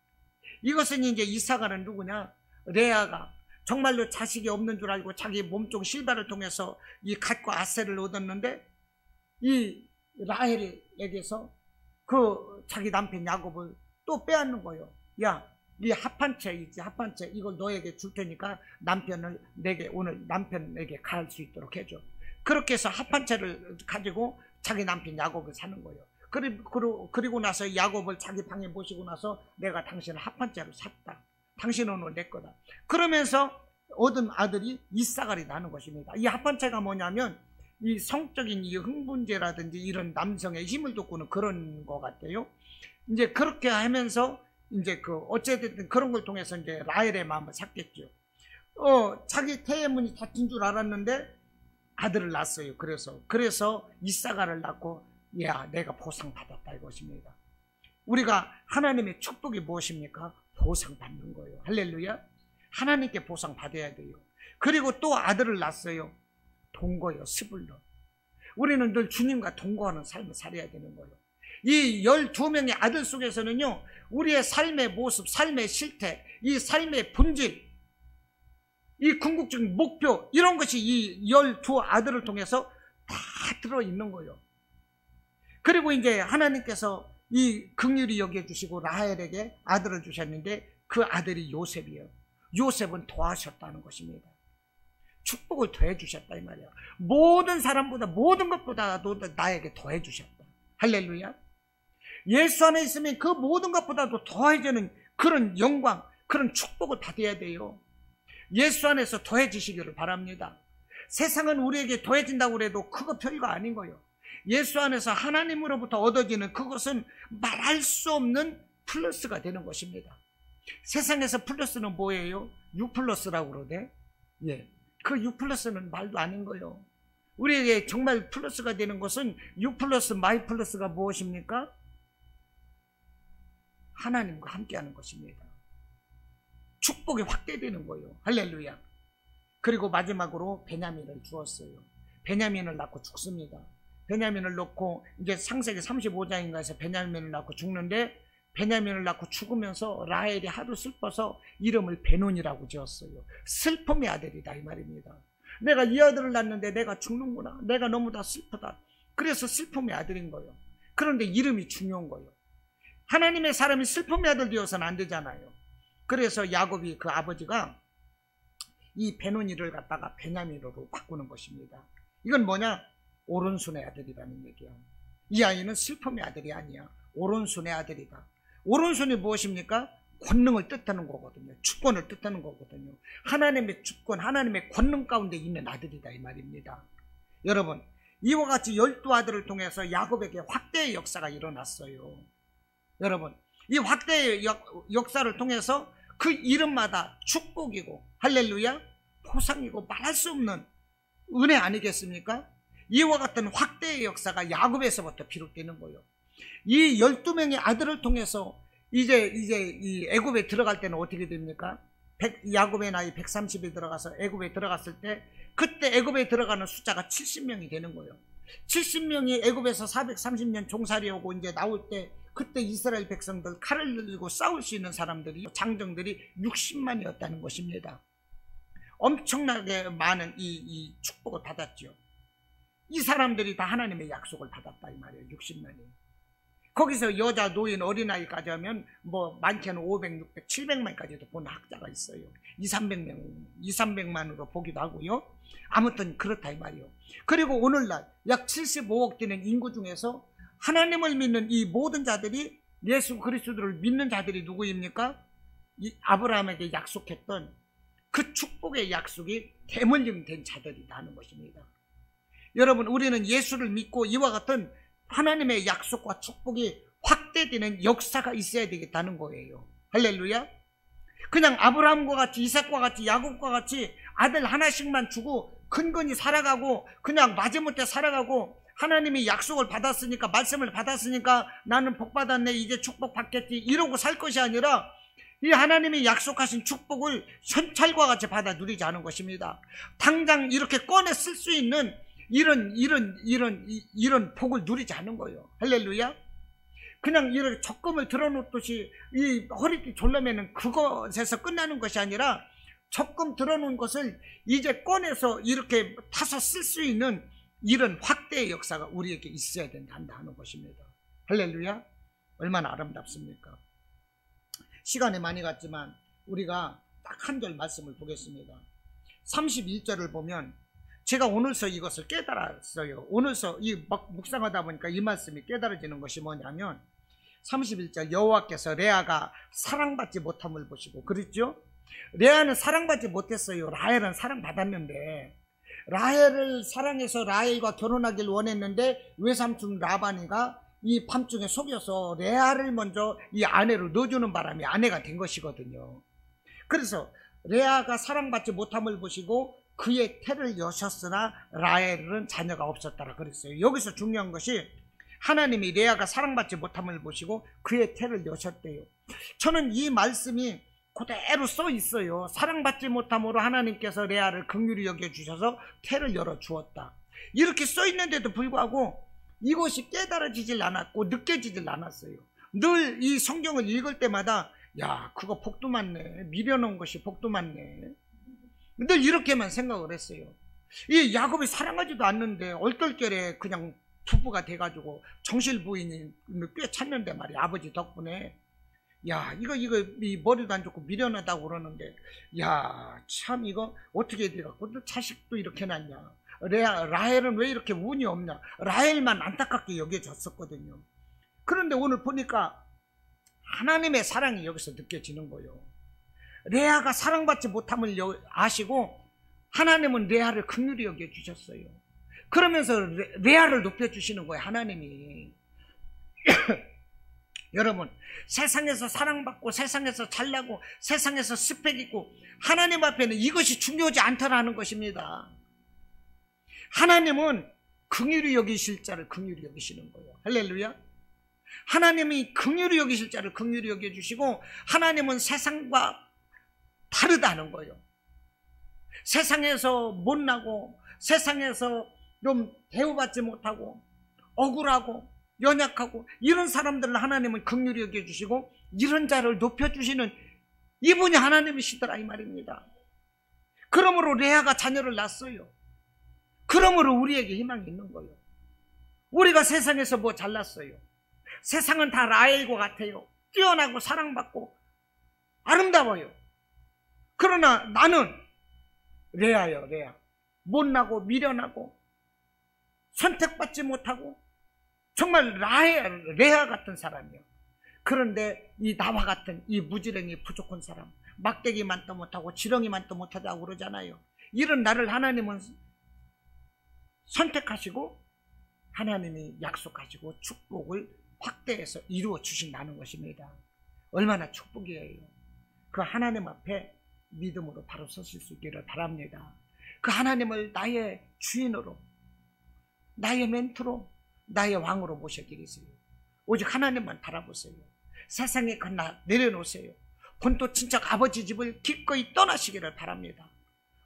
이것은 이제 이사갈은 누구냐? 레아가 정말로 자식이 없는 줄 알고 자기 몸종 실바를 통해서 이 갓과 아셀을 얻었는데, 이 라헬에게서 그 자기 남편 야곱을 또 빼앗는 거예요. 야, 이 합한 채 있지, 합한 채, 이걸 너에게 줄 테니까 남편을 내게, 오늘 남편에게 갈 수 있도록 해줘. 그렇게 해서 합한 채를 가지고 자기 남편 야곱을 사는 거예요. 그리고 나서 야곱을 자기 방에 모시고 나서 내가 당신을 합한 채로 샀다. 당신은 오늘 내 거다. 그러면서 얻은 아들이 이사갈이 나는 것입니다. 이 합한 채가 뭐냐면 이 성적인 이 흥분제라든지 이런 남성의 힘을 돋구는 그런 것 같아요. 이제 그렇게 하면서 이제 어쨌든 그런 걸 통해서 이제 라헬의 마음을 샀겠죠. 자기 태의문이 닫힌 줄 알았는데 아들을 낳았어요. 그래서 이사갈을 낳고, 야, 내가 보상받았다 이것입니다. 우리가 하나님의 축복이 무엇입니까? 보상받는 거예요. 할렐루야. 하나님께 보상받아야 돼요. 그리고 또 아들을 낳았어요. 동거요, 스불론. 우리는 늘 주님과 동거하는 삶을 살아야 되는 거예요. 이 12명의 아들 속에서는요, 우리의 삶의 모습, 삶의 실태, 이 삶의 본질, 이 궁극적인 목표, 이런 것이 이 12 아들을 통해서 다 들어있는 거예요. 그리고 이제 하나님께서 이 긍휼히 여겨주시고 라헬에게 아들을 주셨는데 그 아들이 요셉이에요. 요셉은 더하셨다는 것입니다. 축복을 더해 주셨다 이 말이야. 모든 사람보다, 모든 것보다도 나에게 더해 주셨다. 할렐루야. 예수 안에 있으면 그 모든 것보다도 더해지는 그런 영광, 그런 축복을 받아야 돼요. 예수 안에서 더해지시기를 바랍니다. 세상은 우리에게 더해진다고 해도 그거 별거 아닌 거예요. 예수 안에서 하나님으로부터 얻어지는 그것은 말할 수 없는 플러스가 되는 것입니다. 세상에서 플러스는 뭐예요? 6플러스라고 그러대. 예. 그 6플러스는 말도 아닌 거예요. 우리에게 정말 플러스가 되는 것은 6플러스 마이 플러스가 무엇입니까? 하나님과 함께하는 것입니다. 축복이 확대되는 거예요. 할렐루야. 그리고 마지막으로 베냐민을 주었어요. 베냐민을 낳고 죽습니다. 베냐민을 낳고 이제 창세기 35장인가에서 베냐민을 낳고 죽는데, 베냐민을 낳고 죽으면서 라헬이 하도 슬퍼서 이름을 베논이라고 지었어요. 슬픔의 아들이다 이 말입니다. 내가 이 아들을 낳는데 내가 죽는구나. 내가 너무 다 슬프다. 그래서 슬픔의 아들인 거예요. 그런데 이름이 중요한 거예요. 하나님의 사람이 슬픔의 아들 되어서는 안 되잖아요. 그래서 야곱이 그 아버지가 이 베논이를 갖다가 베냐민으로 바꾸는 것입니다. 이건 뭐냐? 오른손의 아들이라는 얘기야. 이 아이는 슬픔의 아들이 아니야. 오른손의 아들이다. 오른손이 무엇입니까? 권능을 뜻하는 거거든요. 주권을 뜻하는 거거든요. 하나님의 주권, 하나님의 권능 가운데 있는 아들이다 이 말입니다. 여러분, 이와 같이 12아들을 통해서 야곱에게 확대의 역사가 일어났어요. 여러분, 이 확대의 역사를 통해서 그 이름마다 축복이고 할렐루야, 보상이고 말할 수 없는 은혜 아니겠습니까? 이와 같은 확대의 역사가 야곱에서부터 비롯되는 거예요. 이 12명의 아들을 통해서 이제 이 애굽에 들어갈 때는 어떻게 됩니까? 야곱의 나이 130에 들어가서 애굽에 들어갔을 때, 그때 애굽에 들어가는 숫자가 70명이 되는 거예요. 70명이 애굽에서 430년 종살이하고 이제 나올 때, 그때 이스라엘 백성들 칼을 들고 싸울 수 있는 사람들이, 장정들이 60만이었다는 것입니다. 엄청나게 많은 이 축복을 받았죠. 이 사람들이 다 하나님의 약속을 받았다 이 말이에요. 60만이. 거기서 여자, 노인, 어린아이까지 하면 뭐 많게는 500, 600, 700만까지도 보는 학자가 있어요. 200만으로 보기도 하고요. 아무튼 그렇다 이 말이에요. 그리고 오늘날 약 75억 되는 인구 중에서 하나님을 믿는 이 모든 자들이, 예수 그리스도를 믿는 자들이 누구입니까? 이 아브라함에게 약속했던 그 축복의 약속이 대물림된 자들이다 하는 것입니다. 여러분, 우리는 예수를 믿고 이와 같은 하나님의 약속과 축복이 확대되는 역사가 있어야 되겠다는 거예요. 할렐루야. 그냥 아브라함과 같이, 이삭과 같이, 야곱과 같이 아들 하나씩만 주고 근근히 살아가고 그냥 마지못해 살아가고 하나님이 약속을 받았으니까, 말씀을 받았으니까 나는 복 받았네, 이제 축복 받겠지, 이러고 살 것이 아니라 이 하나님이 약속하신 축복을 현찰과 같이 받아 누리지 않은 것입니다. 당장 이렇게 꺼내 쓸 수 있는 이런 복을 누리지 않은 거예요. 할렐루야. 그냥 이렇게 적금을 들어놓듯이 이 허리띠 졸라매는 그것에서 끝나는 것이 아니라 적금 들어놓은 것을 이제 꺼내서 이렇게 타서 쓸 수 있는 이런 확대의 역사가 우리에게 있어야 된다 하는 것입니다. 할렐루야. 얼마나 아름답습니까? 시간이 많이 갔지만 우리가 딱 한 절 말씀을 보겠습니다. 31절을 보면, 제가 오늘서 이것을 깨달았어요. 오늘서 이 묵상하다 보니까 이 말씀이 깨달아지는 것이 뭐냐면, 31절, 여호와께서 레아가 사랑받지 못함을 보시고, 그랬죠? 레아는 사랑받지 못했어요. 라헬은 사랑받았는데, 라헬을 사랑해서 라헬과 결혼하길 원했는데 외삼촌 라반이가 이 밤중에 속여서 레아를 먼저 이 아내로 넣어주는 바람에 아내가 된 것이거든요. 그래서 레아가 사랑받지 못함을 보시고 그의 태를 여셨으나 라헬은 자녀가 없었다라 그랬어요. 여기서 중요한 것이 하나님이 레아가 사랑받지 못함을 보시고 그의 태를 여셨대요. 저는 이 말씀이 그대로 써 있어요. 사랑받지 못함으로 하나님께서 레아를 긍휼히 여겨주셔서 태를 열어주었다. 이렇게 써 있는데도 불구하고 이것이 깨달아지질 않았고 느껴지질 않았어요. 늘 이 성경을 읽을 때마다 야, 그거 복도 많네, 미련한 것이 복도 많네, 늘 이렇게만 생각을 했어요. 이 야곱이 사랑하지도 않는데 얼떨결에 그냥 부부가 돼가지고 정실 부인이 꽤 찾는데 말이야, 아버지 덕분에. 야, 이거 이 머리도 안 좋고 미련하다고 그러는데, 야, 참 이거 어떻게 돼갖고 또 자식도 이렇게 낳냐, 라헬은 왜 이렇게 운이 없냐, 라헬만 안타깝게 여겨졌었거든요. 그런데 오늘 보니까 하나님의 사랑이 여기서 느껴지는 거예요. 레아가 사랑받지 못함을 아시고 하나님은 레아를 긍휼히 여겨주셨어요. 그러면서 레아를 높여주시는 거예요, 하나님이. 여러분, 세상에서 사랑받고 세상에서 잘나고 세상에서 스펙 있고 하나님 앞에는 이것이 중요하지 않다라는 것입니다. 하나님은 긍휼히 여기실 자를 긍휼히 여기시는 거예요. 할렐루야. 하나님이 긍휼히 여기실 자를 긍휼히 여겨주시고 하나님은 세상과 다르다는 거예요. 세상에서 못나고 세상에서 좀 대우받지 못하고 억울하고 연약하고 이런 사람들을 하나님은 긍휼히 여겨주시고 이런 자를 높여주시는 이분이 하나님이시더라 이 말입니다. 그러므로 레아가 자녀를 낳았어요. 그러므로 우리에게 희망이 있는 거예요. 우리가 세상에서 뭐 잘났어요? 세상은 다 라헬과 같아요. 뛰어나고 사랑받고 아름다워요. 그러나 나는 레아요, 레아. 못나고 미련하고 선택받지 못하고 정말 레아 같은 사람이요. 그런데 이 나와 같은 이 무지랭이 부족한 사람, 막대기만도 못하고 지렁이만도 못하다고 그러잖아요. 이런 나를 하나님은 선택하시고 하나님이 약속하시고 축복을 확대해서 이루어 주신다는 것입니다. 얼마나 축복이에요. 그 하나님 앞에 믿음으로 바로 서실 수 있기를 바랍니다. 그 하나님을 나의 주인으로, 나의 멘토로, 나의 왕으로 모셔드리세요. 오직 하나님만 바라보세요. 세상에 건너 내려놓으세요. 본토 친척 아버지 집을 기꺼이 떠나시기를 바랍니다.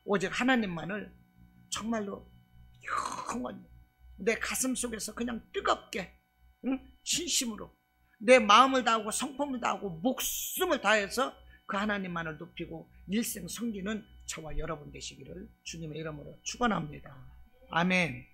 오직 하나님만을 정말로 영원히 내 가슴 속에서 그냥 뜨겁게, 진심으로 내 마음을 다하고 성품을 다하고 목숨을 다해서 그 하나님만을 높이고 일생 섬기는 저와 여러분 되시기를 주님의 이름으로 축원합니다. 아멘.